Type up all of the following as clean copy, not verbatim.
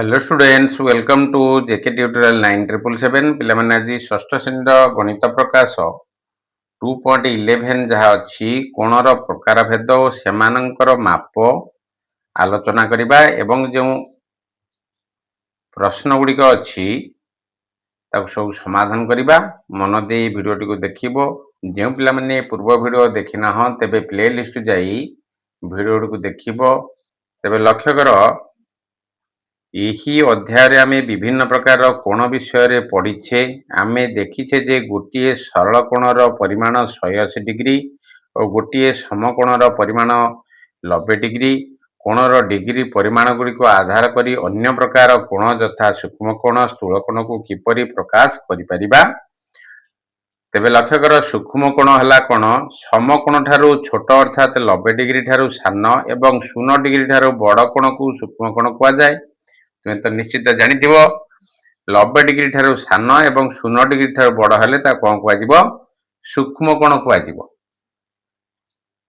Hello students welcome to JK tutorial 9777 पिलाମାନେ ଆଜି ଷଷ୍ଠ ଶ୍ରେଣୀର ଗଣିତ ପ୍ରକାଶ 2.11 ଯାହା ଅଛି କୋଣର ପ୍ରକାର ଭେଦ ଓ ସେମାନଙ୍କର ମାପ ଆଲୋଚନା କରିବା ଏବଂ ଯେଉଁ ପ୍ରଶ୍ନ ଗୁଡ଼ିକ ଅଛି ତାକୁ ସବୁ ସମାଧାନ କରିବା। ମନ ଦେଇ ଭିଡ଼ିଓଟିକୁ ଦେଖିବ। ଯେଉଁ ପିଲାମାନେ ପୂର୍ବ ଭିଡ଼ିଓ ଦେଖିନାହଁ ତେବେ ପ୍ଲେ ଲିଷ୍ଟ ଯାଇ ଭିଡ଼ିଓଟିକୁ ଦେଖିବ। ତେବେ ଲକ୍ଷ୍ୟ କର ଏହି ଅଧ୍ୟାୟରେ ଆମେ ବିଭିନ୍ନ ପ୍ରକାର କୋଣ ବିଷୟରେ ପଢ଼ିଛେ। ଆମେ ଦେଖିଛେ ଯେ ଗୋଟିଏ ସରଳ କୋଣର ପରିମାଣ 180 ଡିଗ୍ରୀ ଓ ଗୋଟିଏ ସମକୋଣର ପରିମାଣ 90 ଡିଗ୍ରୀ। କୋଣର ଡିଗ୍ରୀ ପରିମାଣ ଗୁଡ଼ିକୁ ଆଧାର କରି ଅନ୍ୟ ପ୍ରକାର କୋଣ ଯଥା ସୂକ୍ଷ୍ମ କୋଣ ସ୍ଥୂଳ କୋଣକୁ କିପରି ପ୍ରକାଶ କରିପାରିବା। ତେବେ ଲକ୍ଷ୍ୟ କର ସୂକ୍ଷ୍ମ କୋଣ ହେଲା କ'ଣ? ସମକୋଣ ଠାରୁ ଛୋଟ ଅର୍ଥାତ୍ 90 ଡିଗ୍ରୀ ଠାରୁ ସାନ ଏବଂ 0 ଡିଗ୍ରୀ ଠାରୁ ବଡ଼ କୋଣକୁ ସୂକ୍ଷ୍ମ କୋଣ କୁହାଯାଏ। ତୁମେ ତ ନିଶ୍ଚିତ ଜାଣିଥିବ 90 ଡିଗ୍ରୀ ଠାରୁ ସାନ ଏବଂ 0 ଡିଗ୍ରୀ ଠାରୁ ବଡ଼ ହେଲେ ତାକୁ କ'ଣ କୁହାଯିବ? ସୂକ୍ଷ୍ମ କୋଣ କୁହାଯିବ।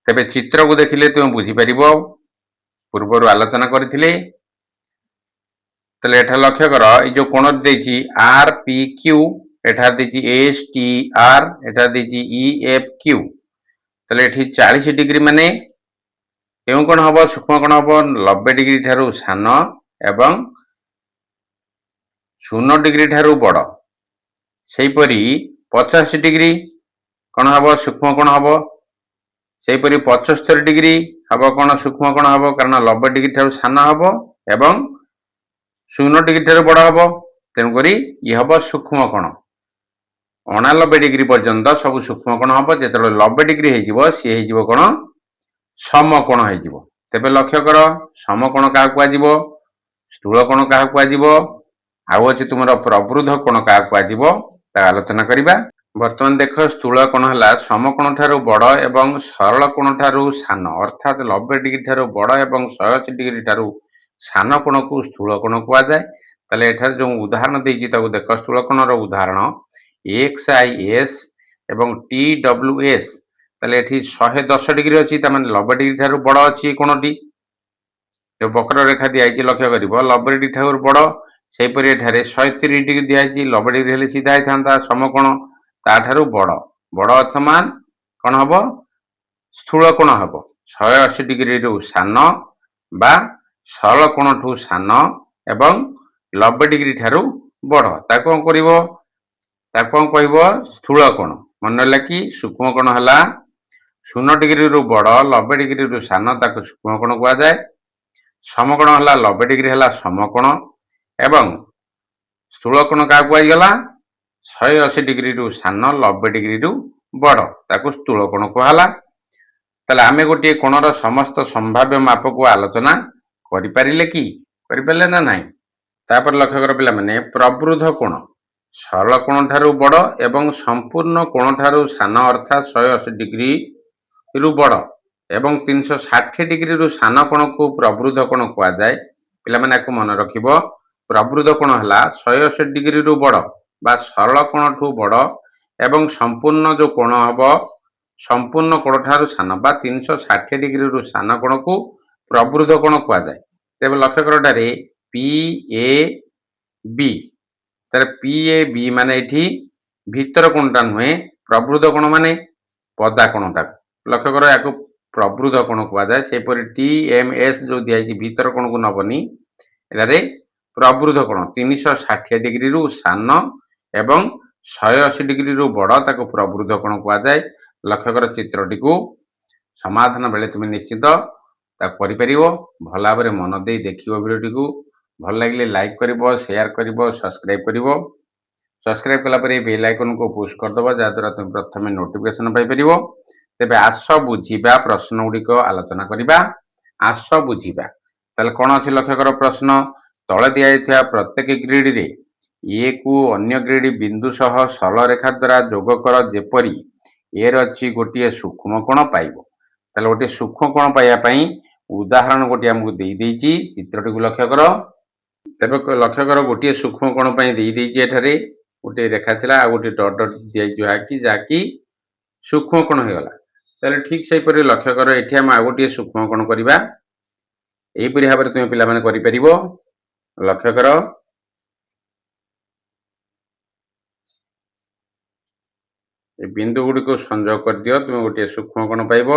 ତେବେ ଚିତ୍ରକୁ ଦେଖିଲେ ତୁମେ ବୁଝିପାରିବ, ପୂର୍ବରୁ ଆଲୋଚନା କରିଥିଲେ। ତାହେଲେ ଏଠାରେ ଲକ୍ଷ୍ୟ କର ଏଇ ଯେଉଁ କୋଣ ଦେଇଛି ଆର୍ ପି କ୍ୟୁ, ଏଠାରେ ଦେଇଛି ଏସ୍ ଟି ଆର୍, ଏଠାରେ ଦେଇଛି ଇ ଏଫ୍ କ୍ୟୁ। ତାହେଲେ ଏଠି 40 ଡିଗ୍ରୀ ମାନେ କେଉଁ କୋଣ ହେବ? ସୂକ୍ଷ୍ମ କୋଣ ହେବ 90 ଡିଗ୍ରୀ ଠାରୁ ସାନ ଏବଂ 0 ଡିଗ୍ରୀ ଠାରୁ ବଡ଼। ସେହିପରି 85 ଡିଗ୍ରୀ କ'ଣ ହେବ? ସୂକ୍ଷ୍ମ କୋଣ ହେବ। ସେହିପରି 75 ଡିଗ୍ରୀ ହେବ କ'ଣ? ସୂକ୍ଷ୍ମ କୋଣ ହେବ, କାରଣ 90 ଡିଗ୍ରୀ ଠାରୁ ସାନ ହେବ ଏବଂ 0 ଡିଗ୍ରୀ ଠାରୁ ବଡ଼ ହେବ। ତେଣୁକରି ଇଏ ହେବ ସୂକ୍ଷ୍ମ କୋଣ। 90 ଡିଗ୍ରୀ ପର୍ଯ୍ୟନ୍ତ ସବୁ ସୂକ୍ଷ୍ମ କୋଣ ହେବ। ଯେତେବେଳେ 90 ଡିଗ୍ରୀ ହେଇଯିବ ସିଏ ହେଇଯିବ କ'ଣ? ସମକୋଣ ହେଇଯିବ। ତେବେ ଲକ୍ଷ୍ୟ କର ସମକୋଣ କାହାକୁ କୁହାଯିବ? ସ୍ଥୂଳ କୋଣ କାହାକୁ କୁହାଯିବ? ଆଉ ଅଛି ତୁମର ପ୍ରବୃଦ୍ଧ କୋଣ କାହାକୁ କୁହାଯିବ? ତାହା ଆଲୋଚନା କରିବା। ବର୍ତ୍ତମାନ ଦେଖ ସ୍ଥୂଳ କୋଣ ହେଲା ସମକୋଣ ଠାରୁ ବଡ଼ ଏବଂ ସରଳ କୋଣ ଠାରୁ ସାନ, ଅର୍ଥାତ୍ 90 ଡିଗ୍ରୀ ଠାରୁ ବଡ଼ ଏବଂ 180 ଡିଗ୍ରୀ ଠାରୁ ସାନ କୋଣକୁ ସ୍ଥୂଳ କୋଣ କୁହାଯାଏ। ତାହେଲେ ଏଠାରେ ଯେଉଁ ଉଦାହରଣ ଦେଇଛି ତାକୁ ଦେଖ। ସ୍ଥୂଳ କୋଣର ଉଦାହରଣ XIS ଏବଂ TWS। ତାହେଲେ ଏଠି 110 ଡିଗ୍ରୀ ଅଛି, ତାମାନେ 90 ଡିଗ୍ରୀ ଠାରୁ ବଡ଼ ଅଛି କୋଣଟି। ଯେଉଁ ବକ୍ରରେଖା ଦିଆଯାଇଛି ଲକ୍ଷ୍ୟ କରିବ 90 ଡିଗ୍ରୀ ଠାରୁ ବଡ଼। ସେହିପରି ଏଠାରେ 130 ଡିଗ୍ରୀ ଦିଆଯାଇଛି, 90 ଡିଗ୍ରୀ ହେଲେ ସିଧା ହେଇଥାନ୍ତା ସମକୋଣ, ତାଠାରୁ ବଡ଼। ବଡ଼ ଅର୍ଥମାନ କ'ଣ ହେବ? ସ୍ଥୂଳ କୋଣ ହେବ। 180 ଡିଗ୍ରୀରୁ ସାନ ବା ସରଳ କୋଣଠୁ ସାନ ଏବଂ 90 ଡିଗ୍ରୀ ଠାରୁ ବଡ଼। ତାକୁ କ'ଣ କରିବ? ତାକୁ କ'ଣ କହିବ? ସ୍ଥୂଳ କୋଣ। ମନେ ରହିଲା କି ସୂକ୍ଷ୍ମ କୋଣ ହେଲା 0 ଡିଗ୍ରୀରୁ ବଡ଼, 90 ଡିଗ୍ରୀରୁ ସାନ, ତାକୁ ସୂକ୍ଷ୍ମ କୋଣ କୁହାଯାଏ। ସମକୋଣ ହେଲା 90 ଡିଗ୍ରୀ ହେଲା ସମକୋଣ ଏବଂ ସ୍ଥୂଳ କୋଣ କାହାକୁ କୁହାଗଲା? 180 ଡିଗ୍ରୀରୁ ସାନ, 90 ଡିଗ୍ରୀରୁ ବଡ଼, ତାକୁ ସ୍ଥୂଳ କୋଣ କୁହାଗଲା। ତାହେଲେ ଆମେ ଗୋଟିଏ କୋଣର ସମସ୍ତ ସମ୍ଭାବ୍ୟ ମାପକୁ ଆଲୋଚନା କରିପାରିଲେ କି? କରିପାରିଲେ ନା ନାହିଁ? ତାପରେ ଲକ୍ଷ୍ୟ କର ପିଲାମାନେ ପ୍ରବୃଦ୍ଧ କୋଣ ସରଳ କୋଣ ଠାରୁ ବଡ଼ ଏବଂ ସମ୍ପୂର୍ଣ୍ଣ କୋଣ ଠାରୁ ସାନ, ଅର୍ଥାତ୍ 180 ଡିଗ୍ରୀରୁ ବଡ଼ ଏବଂ 360 ଡିଗ୍ରୀରୁ ସାନ କୋଣକୁ ପ୍ରବୃଦ୍ଧ କୋଣ କୁହାଯାଏ। ପିଲାମାନେ ଆକୁ ମନେ ରଖିବ। ପ୍ରବୃଦ୍ଧ କୋଣ ହେଲା 180 ଡିଗ୍ରୀରୁ ବଡ଼ ବା ସରଳ କୋଣଠୁ ବଡ଼ ଏବଂ ସମ୍ପୂର୍ଣ୍ଣ ଯେଉଁ କୋଣ ହେବ ସମ୍ପୂର୍ଣ୍ଣ କୋଣ ଠାରୁ ସାନ ବା 360 ଡିଗ୍ରୀରୁ ସାନ କୋଣକୁ ପ୍ରବୃଦ୍ଧ କୋଣ କୁହାଯାଏ। ତେବେ ଲକ୍ଷ୍ୟ କର ଏଠାରେ PAB। ତାହେଲେ PAB ମାନେ ଏଠି ଭିତର କୋଣଟା ନୁହେଁ, ପ୍ରବୃଦ୍ଧ କୋଣ ମାନେ ପଦା କୋଣଟାକୁ। ଲକ୍ଷ୍ୟ କର ୟାକୁ ପ୍ରବୃଦ୍ଧ କୋଣ କୁହାଯାଏ। ସେହିପରି TMS ଯେଉଁ ଦିଆଯାଇଛି ଭିତର କୋଣକୁ ନେବନି, ଏଠାରେ ପ୍ରବୃଦ୍ଧ କୋଣ 360 ଡିଗ୍ରୀରୁ ସାନ ଏବଂ 180 ଡିଗ୍ରୀରୁ ବଡ଼, ତାକୁ ପ୍ରବୃଦ୍ଧ କୋଣ କୁହାଯାଏ। ଲକ୍ଷ୍ୟ କର ଚିତ୍ରଟିକୁ। ସମାଧାନ ବେଳେ ତୁମେ ନିଶ୍ଚିତ ତାକୁ କରିପାରିବ। ଭଲ ଭାବରେ ମନ ଦେଇ ଦେଖିବ ଭିଡ଼ିଓଟିକୁ। ଭଲ ଲାଗିଲେ ଲାଇକ୍ କରିବ, ସେୟାର କରିବ, ସବସ୍କ୍ରାଇବ୍ କରିବ। ସବସ୍କ୍ରାଇବ୍ କଲା ପରେ ବେଲ୍ ଆଇକନ୍କୁ ପୁଶ୍ କରିଦେବ, ଯାହାଦ୍ୱାରା ତୁମେ ପ୍ରଥମେ ନୋଟିଫିକେସନ୍ ପାଇପାରିବ। ତେବେ ଆସ ବୁଝିବା ପ୍ରଶ୍ନ ଗୁଡ଼ିକ ଆଲୋଚନା କରିବା। ଆସ ବୁଝିବା। ତାହେଲେ କ'ଣ ଅଛି ଲକ୍ଷ୍ୟ କର ପ୍ରଶ୍ନ। ତଳେ ଦିଆଯାଇଥିବା ପ୍ରତ୍ୟେକ ଗ୍ରିଡ୍ରେ ଏକୁ ଅନ୍ୟ ଗ୍ରିଡ୍ ବିନ୍ଦୁ ସହ ସରଳ ରେଖା ଦ୍ୱାରା ଯୋଗ କର ଯେପରି ଏର ଅଛି ଗୋଟିଏ ସୂକ୍ଷ୍ମ କୋଣ ପାଇବ। ତାହେଲେ ଗୋଟିଏ ସୂକ୍ଷ୍ମ କୋଣ ପାଇବା ପାଇଁ ଉଦାହରଣ ଗୋଟିଏ ଆମକୁ ଦେଇଦେଇଛି। ଚିତ୍ରଟିକୁ ଲକ୍ଷ୍ୟ କର। ତେବେ ଲକ୍ଷ୍ୟ କର ଗୋଟିଏ ସୂକ୍ଷ୍ମ କୋଣ ପାଇଁ ଦେଇଦେଇଛି। ଏଠାରେ ଗୋଟିଏ ରେଖା ଥିଲା ଆଉ ଗୋଟିଏ ଡଟ୍ ଡଟ୍ ଦିଆଯାଇଛି ଯାହାକି ସୂକ୍ଷ୍ମ କୋଣ ହେଇଗଲା। ତାହେଲେ ଠିକ୍ ସେହିପରି ଲକ୍ଷ୍ୟ କର ଏଠି ଆମେ ଆଉ ଗୋଟିଏ ସୂକ୍ଷ୍ମ କୋଣ କରିବା। ଏହିପରି ଭାବରେ ତୁମେ ପିଲାମାନେ କରିପାରିବ। ଲକ୍ଷ୍ୟ କର ଏ ବିନ୍ଦୁ ଗୁଡ଼ିକୁ ସଂଯୋଗ କରିଦିଅ, ତୁମେ ଗୋଟିଏ ସୂକ୍ଷ୍ମ କୋଣ ପାଇବ।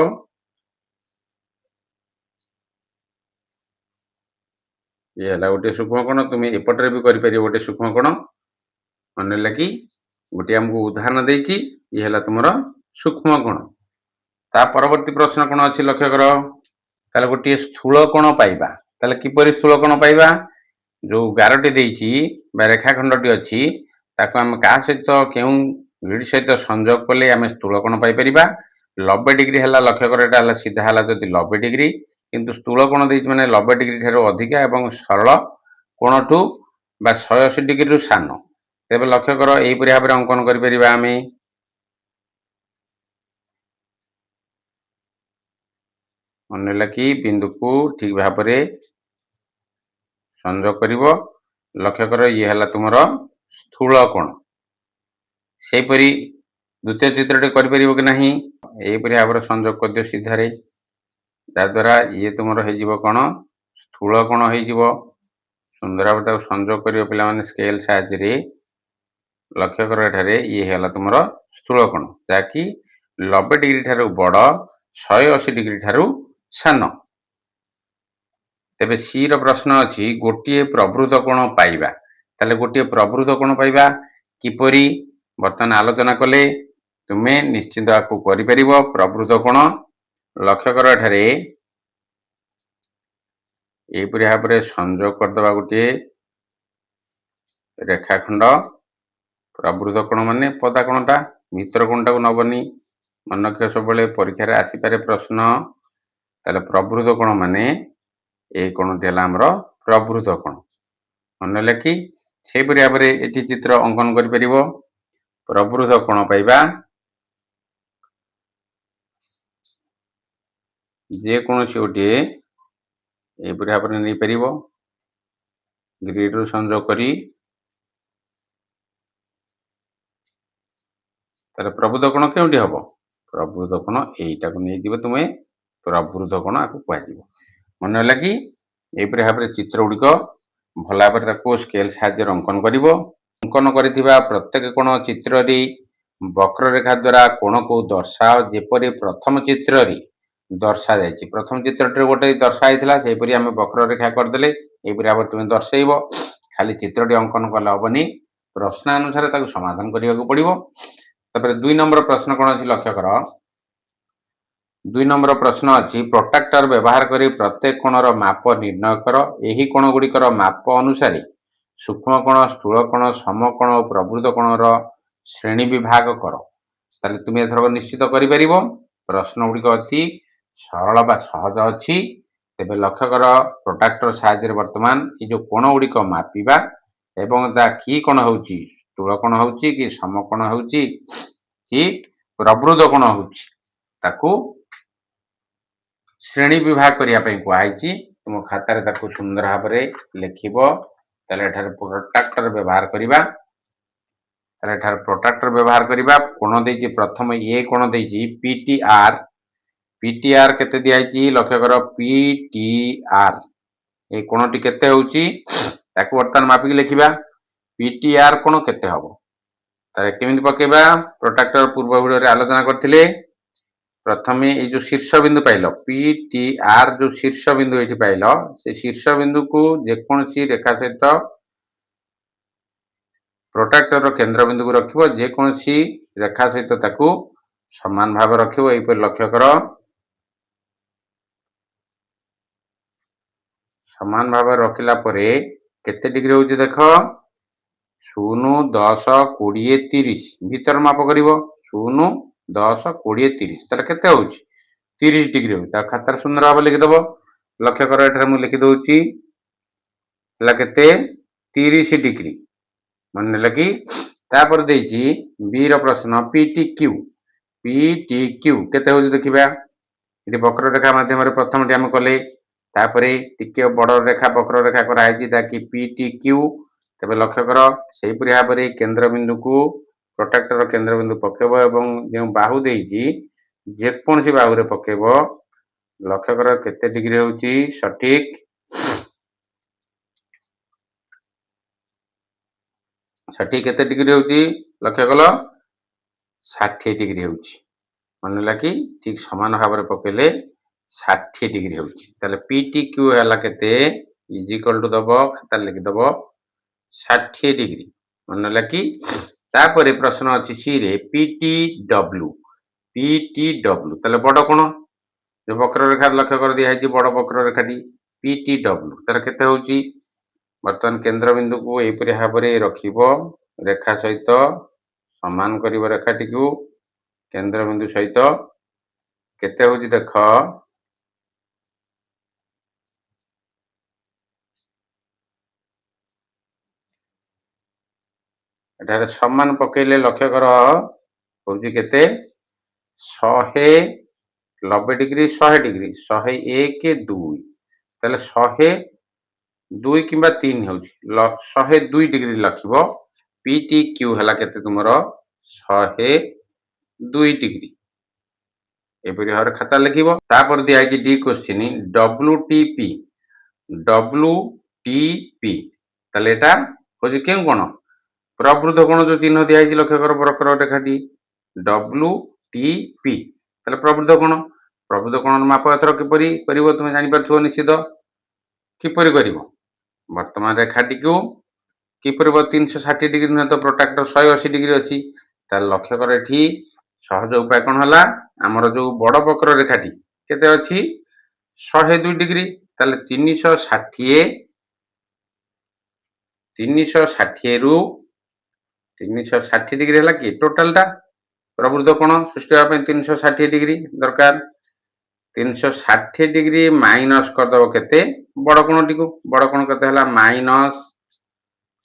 ଇଏ ହେଲା ଗୋଟିଏ ସୂକ୍ଷ୍ମ କୋଣ। ତୁମେ ଏପଟରେ ବି କରିପାରିବ ଗୋଟେ ସୂକ୍ଷ୍ମ କୋଣ। ମନେ ହେଲା କି ଗୋଟିଏ ଆମକୁ ଉଦାହରଣ ଦେଇଛି, ଇଏ ହେଲା ତୁମର ସୂକ୍ଷ୍ମ କୋଣ। ତା ପରବର୍ତ୍ତୀ ପ୍ରଶ୍ନ କ'ଣ ଅଛି ଲକ୍ଷ୍ୟ କର। ତାହେଲେ ଗୋଟିଏ ସ୍ଥୂଳ କୋଣ ପାଇବା। ତାହେଲେ କିପରି ସ୍ଥୂଳ କୋଣ ପାଇବା? ଯେଉଁ ଗାରଟି ଦେଇଛି ବା ରେଖାଖଣ୍ଡଟି ଅଛି ତାକୁ ଆମେ କାହା ସହିତ କେଉଁ ଗ୍ରିଡ୍ ସହିତ ସଂଯୋଗ କଲେ ଆମେ ସ୍ଥୂଳ କୋଣ ପାଇପାରିବା? 90 ଡିଗ୍ରୀ ହେଲା। ଲକ୍ଷ୍ୟ କର ଏଟା ହେଲା ସିଧା ହେଲା ଯଦି 90 ଡିଗ୍ରୀ, କିନ୍ତୁ ସ୍ଥୂଳ କୋଣ ଦେଇଛି ମାନେ 90 ଡିଗ୍ରୀ ଠାରୁ ଅଧିକା ଏବଂ ସରଳ କୋଣଠୁ ବା 180 ଡିଗ୍ରୀରୁ ସାନ। ତେବେ ଲକ୍ଷ୍ୟ କର ଏହିପରି ଭାବରେ ଅଙ୍କନ କରିପାରିବା ଆମେ। ମନେ ହେଲା କି ବିନ୍ଦୁକୁ ଠିକ ଭାବରେ ସଂଯୋଗ କରିବ। ଲକ୍ଷ୍ୟ କର ଇଏ ହେଲା ତୁମର ସ୍ଥୂଳ କୋଣ। ସେହିପରି ଦ୍ୱିତୀୟ ଚିତ୍ରଟି କରିପାରିବ କି ନାହିଁ? ଏହିପରି ଭାବରେ ସଂଯୋଗ କରିଦିଅ ସିଧାରେ, ଯାହାଦ୍ୱାରା ଇଏ ତୁମର ହେଇଯିବ କ'ଣ? ସ୍ଥୂଳ କୋଣ ହେଇଯିବ। ସୁନ୍ଦର ଭାବରେ ତାକୁ ସଂଯୋଗ କରିବ ପିଲାମାନେ ସ୍କେଲ ସାହାଯ୍ୟରେ। ଲକ୍ଷ୍ୟ କର ଏଠାରେ ଇଏ ହେଲା ତୁମର ସ୍ଥୂଳ କୋଣ, ଯାହାକି 90 ଡିଗ୍ରୀ ଠାରୁ ବଡ଼, 180 ଡିଗ୍ରୀ ଠାରୁ ସାନ। ତେବେ ସି ର ପ୍ରଶ୍ନ ଅଛି ଗୋଟିଏ ପ୍ରବୃଦ୍ଧ କୋଣ ପାଇବା। ତାହେଲେ ଗୋଟିଏ ପ୍ରବୃଦ୍ଧ କୋଣ ପାଇବା କିପରି ବର୍ତ୍ତମାନ ଆଲୋଚନା କଲେ। ତୁମେ ନିଶ୍ଚିତ ଆକୁ କରିପାରିବ ପ୍ରବୃଦ୍ଧ କୋଣ। ଲକ୍ଷ୍ୟ କର ଏଠାରେ ଏହିପରି ଭାବରେ ସଂଯୋଗ କରିଦେବା ଗୋଟିଏ ରେଖାଖଣ୍ଡ। ପ୍ରବୃଦ୍ଧ କୋଣ ମାନେ ପଦା କୋଣଟା, ଭିତର କୋଣଟାକୁ ନବନି। ମନେ ରଖିବ ସବୁବେଳେ ପରୀକ୍ଷାରେ ଆସିପାରେ ପ୍ରଶ୍ନ। ତାହେଲେ ପ୍ରବୃଦ୍ଧ କୋଣ ମାନେ এই କୋଣଟି ହେଲା ଆମର ପ୍ରବୃଦ୍ଧ କୋଣ। ମନେ ହେଲା କି? ସେହିପରି ଭାବରେ ଏଠି ଚିତ୍ର ଅଙ୍କନ କରିପାରିବ। ପ୍ରବୃଦ୍ଧ କୋଣ ପାଇବା ଯେକୌଣସି ଗୋଟିଏ ଏହିପରି ଭାବରେ ନେଇପାରିବ ଗ୍ରିଡରୁ ସଂଯୋଗ କରି। ତାହେଲେ ପ୍ରବୃଦ୍ଧ କୋଣ କେଉଁଠି ହେବ? ପ୍ରବୃଦ୍ଧ କୋଣ ଏଇଟାକୁ ନେଇଯିବ ତୁମେ, ପ୍ରବୃଦ୍ଧ କୋଣ ଆକୁ କୁହାଯିବ। ମନେ ହେଲା କି? ଏହିପରି ଭାବରେ ଚିତ୍ର ଗୁଡ଼ିକ ଭଲ ଭାବରେ ତାକୁ ସ୍କେଲ ସାହାଯ୍ୟରେ ଅଙ୍କନ କରିବ। ଅଙ୍କନ କରିଥିବା ପ୍ରତ୍ୟେକ କୋଣ ଚିତ୍ରରେ ବକ୍ରରେଖା ଦ୍ୱାରା କୋଣକୁ ଦର୍ଶାଅ ଯେପରି ପ୍ରଥମ ଚିତ୍ରରେ ଦର୍ଶାଯାଇଛି। ପ୍ରଥମ ଚିତ୍ରଟିରେ ଗୋଟେ ଦର୍ଶା ହେଇଥିଲା, ସେହିପରି ଆମେ ବକ୍ରରେଖା କରିଦେଲେ ଏହିପରି ଭାବରେ ତୁମେ ଦର୍ଶେଇବ। ଖାଲି ଚିତ୍ରଟି ଅଙ୍କନ କଲେ ହେବନି, ପ୍ରଶ୍ନାନୁସାରେ ତାକୁ ସମାଧାନ କରିବାକୁ ପଡ଼ିବ। ତାପରେ 2 ନମ୍ବର ପ୍ରଶ୍ନ କ'ଣ ଅଛି ଲକ୍ଷ୍ୟ କର। 2 ନମ୍ବର ପ୍ରଶ୍ନ ଅଛି ପ୍ରୋଟ୍ରାକ୍ଟର ବ୍ୟବହାର କରି ପ୍ରତ୍ୟେକ କୋଣର ମାପ ନିର୍ଣ୍ଣୟ କର। ଏହି କୋଣ ଗୁଡ଼ିକର ମାପ ଅନୁସାରେ ସୂକ୍ଷ୍ମ କୋଣ, ସ୍ଥୂଳ କୋଣ, ସମକୋଣ ଓ ପ୍ରବୃଦ୍ଧ କୋଣର ଶ୍ରେଣୀ ବିଭାଗ କର। ତାହେଲେ ତୁମେ ଏଥରକ ନିଶ୍ଚିତ କରିପାରିବ। ପ୍ରଶ୍ନ ଗୁଡ଼ିକ ଅତି ସରଳ ବା ସହଜ ଅଛି। ତେବେ ଲକ୍ଷ୍ୟ କର ପ୍ରୋଟ୍ରାକ୍ଟର ସାହାଯ୍ୟରେ ବର୍ତ୍ତମାନ ଏ ଯେଉଁ କୋଣ ଗୁଡ଼ିକ ମାପିବା ଏବଂ ତା କି କୋଣ ହେଉଛି, ସ୍ଥୂଳ କୋଣ ହେଉଛି କି ସମକୋଣ ହେଉଛି କି ପ୍ରବୃଦ୍ଧ କୋଣ ହେଉଛି, ତାକୁ ଶ୍ରେଣୀ ବିଭାଗ କରିବା ପାଇଁ କୁହାଯାଇଛି। ତୁମ ଖାତାରେ ତାକୁ ସୁନ୍ଦର ଭାବରେ ଲେଖିବ। ତାହେଲେ ଏଠାରେ ପ୍ରୋଟ୍ରାକ୍ଟର ବ୍ୟବହାର କରିବା। ତାହେଲେ ଏଠାରେ ପ୍ରୋଟ୍ରାକ୍ଟର ବ୍ୟବହାର କରିବା। କୋଣ ଦେଇଛି ପ୍ରଥମେ ଏ କୋଣ ଦେଇଛି PTR। PTR କେତେ ଦିଆଯାଇଛି ଲକ୍ଷ୍ୟ କର। PTR এই কোণটি କେତେ ହେଉଛି ତାକୁ ବର୍ତ୍ତମାନ ମାପିକି ଲେଖିବା। PTR କୋଣ କେତେ ହେବ? ତାହେଲେ କେମିତି ପକେଇବା? ପ୍ରୋଟ୍ରାକ୍ଟର ପୂର୍ବ ଭିଡ଼ିଓରେ ଆଲୋଚନା କରିଥିଲେ। ପ୍ରଥମେ এই ଯେଉଁ ଶୀର୍ଷ ବିନ୍ଦୁ ପାଇଲ PTR, ଯେଉଁ ଶୀର୍ଷ ବିନ୍ଦୁ ଏଠି ପାଇଲ, ସେ ଶୀର୍ଷ ବିନ୍ଦୁକୁ ଯେକୌଣସି ରେଖା ସହିତ ପ୍ରୋଟ୍ରାକ୍ଟରର କେନ୍ଦ୍ରବିନ୍ଦୁକୁ ରଖିବ। ଯେକୌଣସି ରେଖା ସହିତ ତାକୁ ସମାନ ଭାବେ ରଖିବ। ଏହିପରି ଲକ୍ଷ୍ୟ କର। ସମାନ ଭାବେ ରଖିଲା ପରେ କେତେ ଡିଗ୍ରୀ ହେଉଛି ଦେଖ। 0, 10, 20, 30 ଭିତର ମାପ କରିବ। 0, 10, 20, 30 ତାହେଲେ କେତେ ହେଉଛି? 30 ଡିଗ୍ରୀ ହେଉଛି। ତା ଖାତାରେ ସୁନ୍ଦର ଭାବେ ଲେଖିଦେବ। ଲକ୍ଷ୍ୟ କର ଏଠାରେ ମୁଁ ଲେଖିଦେଉଛି ହେଲା କେତେ? 30 ଡିଗ୍ରୀ। ମନେ ହେଲା କି? ତାପରେ ଦେଇଛି ବି ର ପ୍ରଶ୍ନ PTQ। PTQ କେତେ ହେଉଛି ଦେଖିବା। ଏଠି ବକ୍ରରେଖା ମାଧ୍ୟମରେ ପ୍ରଥମଟି ଆମେ କଲେ, ତାପରେ ଟିକେ ବଡ଼ ରେଖା ବକ୍ରରେଖା କରାଯାଇଛି ଯାହାକି PTQ। ତେବେ ଲକ୍ଷ୍ୟ କର ସେହିପରି ଭାବରେ କେନ୍ଦ୍ରବିନ୍ଦୁକୁ ପ୍ରୋଟ୍ରାକ୍ଟର କେନ୍ଦ୍ରବିନ୍ଦୁ ପକେଇବ ଏବଂ ଯେଉଁ ବାହୁ ଦେଇଛି ଯେକୌଣସି ବାହୁରେ ପକେଇବ। ଲକ୍ଷ୍ୟ କର କେତେ ଡିଗ୍ରୀ ହେଉଛି ସଠିକ। ସେଠି କେତେ ଡିଗ୍ରୀ ହେଉଛି ଲକ୍ଷ୍ୟ କଲ 60 ଡିଗ୍ରୀ ହେଉଛି। ମନେ ହେଲା କି ଠିକ୍ ସମାନ ଭାବରେ ପକେଇଲେ 60 ଡିଗ୍ରୀ ହେଉଛି। ତାହେଲେ PTQ ହେଲା କେତେ ଇଜ୍ ଇକ୍ୱାଲ୍ ଟୁ ଦବ ଖାତାରେ ଲେଖିଦବ 60 ଡିଗ୍ରୀ। ମନେ ହେଲା କି ତାପରେ ପ୍ରଶ୍ନ ଅଛି ସି ରେ PTW ତାହେଲେ ବଡ଼ କୋଣ ଯୋଉ ବକ୍ରରେଖା ଲକ୍ଷ୍ୟ କରି ଦିଆହେଇଛି ବଡ଼ ବକ୍ରରେଖାଟି PTW ତାର କେତେ ହେଉଛି ବର୍ତ୍ତମାନ କେନ୍ଦ୍ରବିନ୍ଦୁକୁ ଏହିପରି ଭାବରେ ରଖିବ ରେଖା ସହିତ ସମାନ କରିବ ରେଖାଟିକୁ କେନ୍ଦ୍ରବିନ୍ଦୁ ସହିତ କେତେ ହେଉଛି ଦେଖ ଏଠାରେ ସମାନ ପକେଇଲେ ଲକ୍ଷ୍ୟ କର ହେଉଛି କେତେ 190 ଡିଗ୍ରୀ 100 ଡିଗ୍ରୀ 101 2 ତାହେଲେ 102 କିମ୍ବା 3 ହେଉଛି 102 ଡିଗ୍ରୀ ଲଖିବ PTQ ହେଲା କେତେ ତୁମର 102 ଡିଗ୍ରୀ ଏପରି ଭାବରେ ଖାତା ଲେଖିବ। ତାପରେ ଦିଆହେଇଛି ଡି କ୍ୱେଶ୍ଚିନ୍ WTP ତାହେଲେ ଏଟା ହେଉଛି କେଉଁ କୋଣ ପ୍ରବୃଦ୍ଧ କୋଣ ଯୋଉ ଚିହ୍ନ ଦିଆହେଇଛି ଲକ୍ଷ୍ୟ କର ବକ୍ରରେଖାଟି WTP ତାହେଲେ ପ୍ରବୃଦ୍ଧ କୋଣର ମାପ ଏଥର କିପରି କରିବ ତୁମେ ଜାଣିପାରୁଥିବ ନିଶ୍ଚିତ କିପରି କରିବ ବର୍ତ୍ତମାନ ରେଖାଟିକୁ କିପରି 360 ଡିଗ୍ରୀ ନୁହେଁ ତ ପ୍ରୋଟ୍ରାକ୍ଟର 180 ଡିଗ୍ରୀ ଅଛି ତାହେଲେ ଲକ୍ଷ୍ୟ କର ଏଠି ସହଜ ଉପାୟ କ'ଣ ହେଲା ଆମର ଯୋଉ ବଡ଼ ବକ୍ରରେଖାଟି କେତେ ଅଛି 102 ଡିଗ୍ରୀ ତାହେଲେ 360 ରୁ 360 ଡିଗ୍ରୀ ହେଲା କି ଟୋଟାଲଟା ପ୍ରବୃଦ୍ଧ କୋଣ ସୃଷ୍ଟି ହେବା ପାଇଁ 360 ଡିଗ୍ରୀ ଦରକାର 360 ଡିଗ୍ରୀ ମାଇନସ୍ କରିଦେବ କେତେ ବଡ଼ କୋଣଟିକୁ ବଡ଼ କୋଣ କେତେ ହେଲା ମାଇନସ୍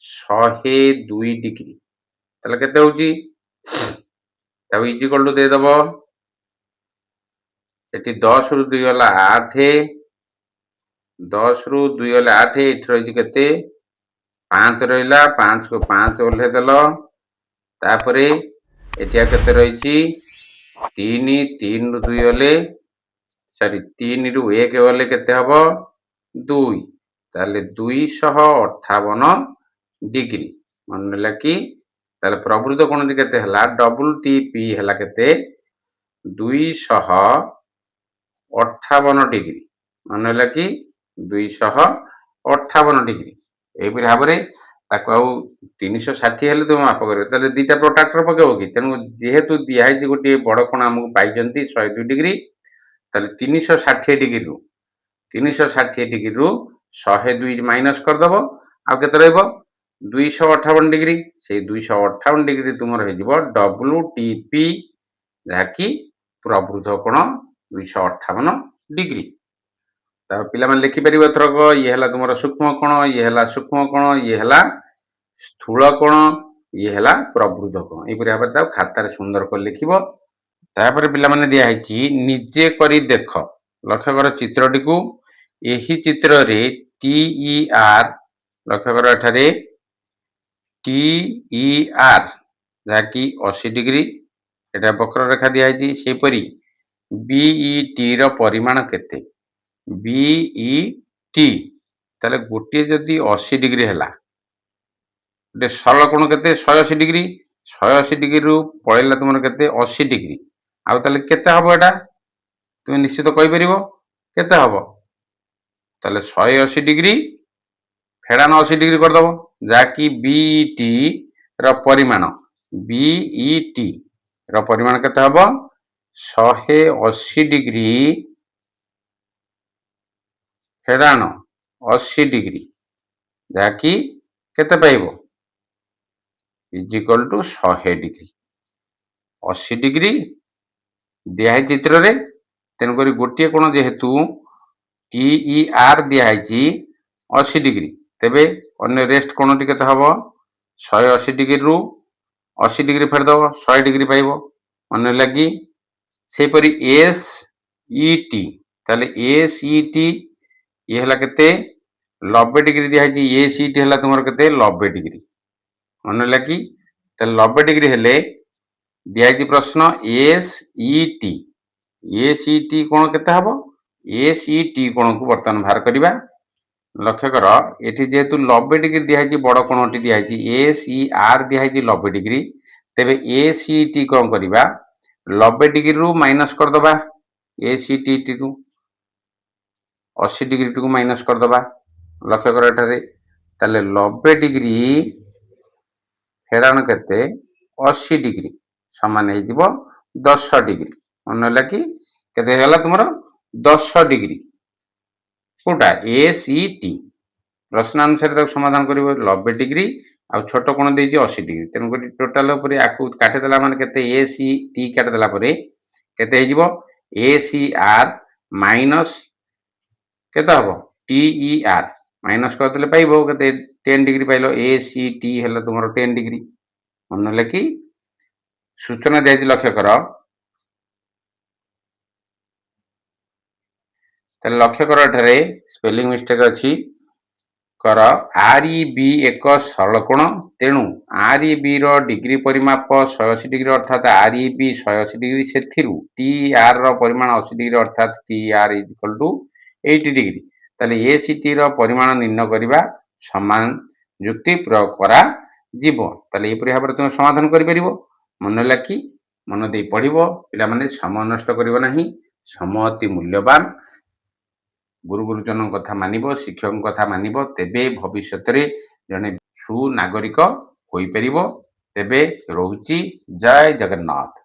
102 ଡିଗ୍ରୀ ତାହେଲେ କେତେ ହେଉଛି ତାକୁ ଇଜ୍ ଇକ୍ୱାଲ୍ ଟୁ ଦେଇଦେବ ଏଠି 10 ରୁ 2 ଗଲା 8 10 ରୁ 2 ଗଲେ 8 ଏଠି ରହିଛି କେତେ 5 ରହିଲା 5 କୁ 5 ଓହ୍ଲେଇ ଦେଲ ତାପରେ ଏଠି ଆଉ କେତେ ରହିଛି 3 ରୁ 2 ଗଲେ 3 ରୁ 1 ଗଲେ କେତେ ହବ 2 ତାହେଲେ 258 ଡିଗ୍ରୀ ମନେ ହେଲା କି ତାହେଲେ ପ୍ରବୃଦ୍ଧ କୋଣଟି କେତେ ହେଲା WTP ହେଲା କେତେ 258 ଡିଗ୍ରୀ ମନେ ହେଲା କି 258 ଡିଗ୍ରୀ ଏହିପରି ଭାବରେ ତାକୁ ଆଉ 360 ହେଲେ ତୁମେ ମାପ କରିବ ତାହେଲେ ଦୁଇଟା ପ୍ରୋଟ୍ରାକ୍ଟର ପକେଇବ କି ତେଣୁ ଯେହେତୁ ଦିଆହେଇଛି ଗୋଟିଏ ବଡ଼ କୋଣ ଆମକୁ ପାଇଛନ୍ତି 102 ଡିଗ୍ରୀ ତାହେଲେ 360 ଡିଗ୍ରୀରୁ 102 ମାଇନସ୍ କରିଦେବ ଆଉ କେତେ ରହିବ 258 ଡିଗ୍ରୀ ସେଇ 258 ଡିଗ୍ରୀ ତୁମର ହେଇଯିବ WTP ଯାହାକି ପ୍ରବୃଦ୍ଧ କୋଣ 258 ଡିଗ୍ରୀ ତାପରେ ପିଲାମାନେ ଲେଖିପାରିବ ଏଥରକ ଇଏ ହେଲା ତୁମର ସୂକ୍ଷ୍ମ କୋଣ ଇଏ ହେଲା ସୂକ୍ଷ୍ମ କୋଣ ଇଏ ହେଲା ସ୍ଥୂଳ କୋଣ ଇଏ ହେଲା ପ୍ରବୃଦ୍ଧ କୋଣ ଏହିପରି ଭାବରେ ତାକୁ ଖାତାରେ ସୁନ୍ଦର କରି ଲେଖିବ। ତାପରେ ପିଲାମାନେ ଦିଆହେଇଛି ନିଜେ କରି ଦେଖ ଲକ୍ଷ୍ୟ କର ଚିତ୍ରଟିକୁ ଏହି ଚିତ୍ରରେ TER ଲକ୍ଷ୍ୟ କର ଏଠାରେ TER ଯାହାକି 80 ଡିଗ୍ରୀ ଏଟା ବକ୍ରରେଖା ଦିଆହେଇଛି ସେହିପରି BET ର ପରିମାଣ କେତେ BET ତାହେଲେ ଗୋଟିଏ ଯଦି 80 ଡିଗ୍ରୀ ହେଲା ଗୋଟେ ସରଳ କୋଣ କେତେ 180 ଡିଗ୍ରୀ 180 ଡିଗ୍ରୀରୁ ପଳେଇଲା ତୁମର କେତେ 80 ଡିଗ୍ରୀ ଆଉ ତାହେଲେ କେତେ ହବ ଏଟା ତୁମେ ନିଶ୍ଚିତ କହିପାରିବ କେତେ ହବ ତାହେଲେ 180 ଡିଗ୍ରୀ ଫେଡ଼ାନ 80 ଡିଗ୍ରୀ କରିଦେବ ଯାହାକି BET ର ପରିମାଣ BET ର ପରିମାଣ କେତେ ହବ 180 ଡିଗ୍ରୀ ଫେଡ଼ାନ 80 ଡିଗ୍ରୀ ଯାହାକି କେତେ ପାଇବ is equal to 100 degree 80 degree ଦିଆହେଇ ଚିତ୍ରରେ ତେଣୁକରି ଗୋଟିଏ କୋଣ ଯେହେତୁ TER ଦିଆହେଇଛି 80 ଡିଗ୍ରୀ ତେବେ ଅନ୍ୟ ରେଷ୍ଟ କୋଣଟି କେତେ ହବ 180 ଡିଗ୍ରୀରୁ 80 ଡିଗ୍ରୀ ଫେରିଦେବ 100 ଡିଗ୍ରୀ ପାଇବ ମନେ ଲାଗି ସେହିପରି SET ତାହେଲେ SET ଇଏ ହେଲା କେତେ 90 ଡିଗ୍ରୀ ଦିଆହେଇଛି SET ହେଲା ତୁମର କେତେ 90 ଡିଗ୍ରୀ ମନେ ହେଲା କି ତାହେଲେ 90 ଡିଗ୍ରୀ ହେଲେ ଦିଆହେଇଛି ପ୍ରଶ୍ନ SET କୋଣ କେତେ ହବ SET କୋଣକୁ ବର୍ତ୍ତମାନ ବାହାର କରିବା ଲକ୍ଷ୍ୟ କର ଏଠି ଯେହେତୁ 90 ଡିଗ୍ରୀ ଦିଆହେଇଛି ବଡ଼ କୋଣଟି ଦିଆହେଇଛି ACR ଦିଆହେଇଛି 90 ଡିଗ୍ରୀ ତେବେ ACT କ'ଣ କରିବା 90 ଡିଗ୍ରୀରୁ ମାଇନସ୍ କରିଦେବା ACTକୁ 80 ଡିଗ୍ରୀଟିକୁ ମାଇନସ୍ କରିଦେବା ଲକ୍ଷ୍ୟ କର ଏଠାରେ ତାହେଲେ 90 ଡିଗ୍ରୀ ଫେରାଣ କେତେ 80 ଡିଗ୍ରୀ ସମାନ ହେଇଯିବ 10 ଡିଗ୍ରୀ ମନେ ହେଲା କି କେତେ ହେଇଗଲା ତୁମର 10 ଡିଗ୍ରୀ କୋଉଟା ACT ପ୍ରଶ୍ନ ଅନୁସାରେ ତାକୁ ସମାଧାନ କରିବ 90 ଡିଗ୍ରୀ ଆଉ ଛୋଟ କୋଣ ଦେଇଛି 80 ଡିଗ୍ରୀ ତେଣୁକରି ଟୋଟାଲ ଉପରେ ଆକୁ କାଟିଦେଲା ମାନେ କେତେ ACT କାଟିଦେଲା ପରେ କେତେ ହେଇଯିବ ACR ମାଇନସ୍ କେତେ ହବ TER ମାଇନସ୍ କରିଦେଲେ ପାଇବ କେତେ 10 ଡିଗ୍ରୀ ପାଇଲ ACT ହେଲା ତୁମର 10 ଡିଗ୍ରୀ ମନେ ହେଲା କି ସୂଚନା ଦିଆଯାଇଛି ଲକ୍ଷ୍ୟ କର ତାହେଲେ ଲକ୍ଷ୍ୟ କର ଏଠାରେ ସ୍ପେଲିଂ ମିଷ୍ଟେକ୍ ଅଛି କର REB ଏକ ସରଳ କୋଣ ତେଣୁ REB ର ଡିଗ୍ରୀ ପରିମାପ 180 ଡିଗ୍ରୀ ଅର୍ଥାତ୍ REB 180 ଡିଗ୍ରୀ ସେଥିରୁ TER ର ପରିମାଣ 80 ଡିଗ୍ରୀ ଅର୍ଥାତ୍ TER ଇକ୍ୱାଲ୍ ଟୁ 80 ଡିଗ୍ରୀ ତାହେଲେ ACT ର ପରିମାଣ ନିର୍ଣ୍ଣୟ କରିବା ସମାନ ଯୁକ୍ତି ପ୍ରୟୋଗ କରାଯିବ ତାହେଲେ ଏହିପରି ଭାବରେ ତୁମେ ସମାଧାନ କରିପାରିବ ମନେ ହେଲା କି ମନ ଦେଇ ପଢ଼ିବ ପିଲାମାନେ ସମୟ ନଷ୍ଟ କରିବ ନାହିଁ ସମୟ ଅତି ମୂଲ୍ୟବାନ ଗୁରୁଜନଙ୍କ କଥା ମାନିବ ଶିକ୍ଷକଙ୍କ କଥା ମାନିବ ତେବେ ଭବିଷ୍ୟତରେ ଜଣେ ସୁନାଗରିକ ହୋଇପାରିବ ତେବେ ରହୁଛି ଜୟ ଜଗନ୍ନାଥ।